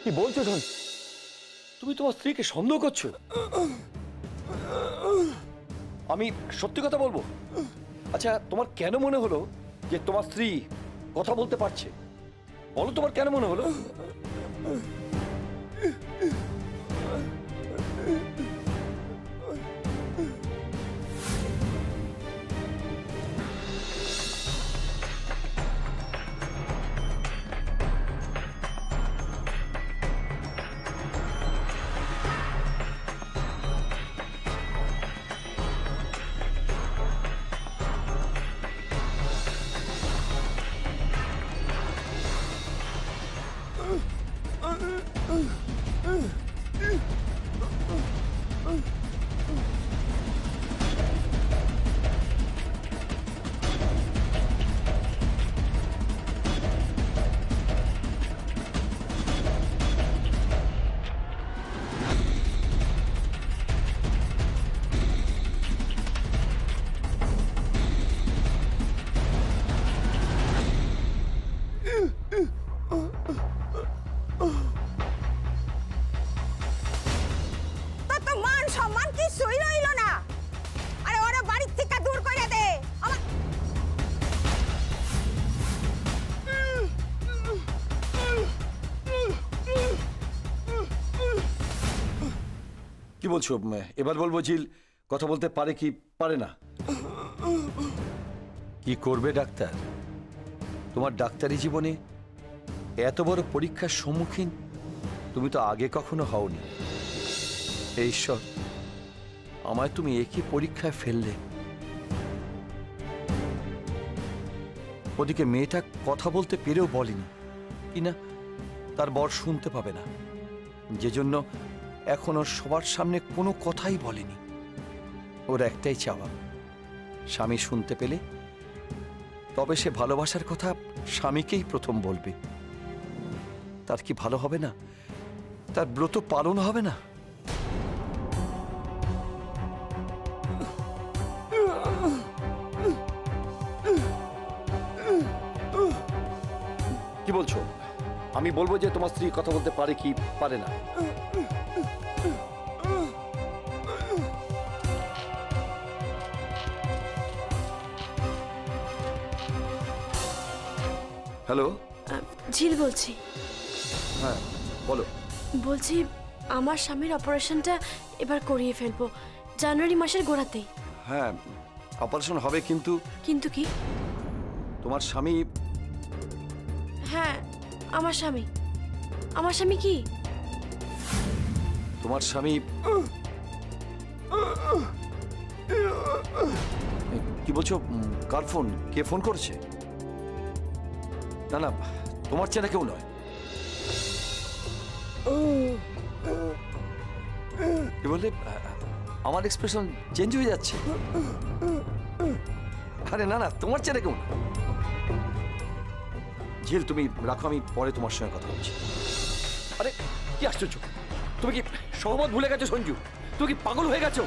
কি বলছো শোন? তুমি তোমার স্ত্রীকে সন্দেহ করছো? আমি সত্যি কথা বলবো। আচ্ছা, তোমার কেন মনে হলো যে তোমার স্ত্রী কথা বলতে পারছে? বলো, তোমার কেন মনে হলো? কি বলছো? এবার বলবো ঝিল কথা বলতে পারে কি পারে না? কি করবে ডাক্তার? তোমার ডাক্তারি জীবনে এত বড় পরীক্ষার সম্মুখীন তুমি তো আগে কখনো হওনি। হে ঈশ্বর, আমায় তুমি একই পরীক্ষায় ফেললে। ওদিকে মেয়েটা কথা বলতে পেরেও বলেনি কিনা তার বর শুনতে পাবে না, যে জন্য এখন ওর সবার সামনে কোনো কথাই বলেনি। ওর একটাই চাওয়া, স্বামী শুনতে পেলে তবে সে ভালোবাসার কথা স্বামীকেই প্রথম বলবে। তার কি ভালো হবে না? তার ব্রত পালন হবে না? কি বলছো? আমি বলবো যে তোমার স্ত্রী কথা বলতে পারে কি পারে না? হ্যালো, ঝিল বলছি। হ্যাঁ বলো। বলছি আমার স্বামীর অপারেশনটা এবার করিয়ে ফেলবো জানুয়ারি মাসের গোড়াতেই। হ্যাঁ, অপারেশন হবে, কিন্তু কিন্তু কি? তোমার স্বামী। হ্যাঁ, আমার স্বামী। আমার স্বামী কি? তোমার স্বামী কি বলছো? কার ফোন? কে ফোন করছে? না না, তোমার চেনা কেউ নয়। কি বললে? আমার এক্সপ্রেশন চেঞ্জ হয়ে যাচ্ছে। আরে না না, তোমার চেনা কেউ না। ঝিল তুমি রাখো, আমি পরে তোমার সঙ্গে কথা বলছি। আরে কি আশ্চর্য, তুমি কি সহমত ভুলে গেছো সঞ্জু? তুমি কি পাগল হয়ে গেছো?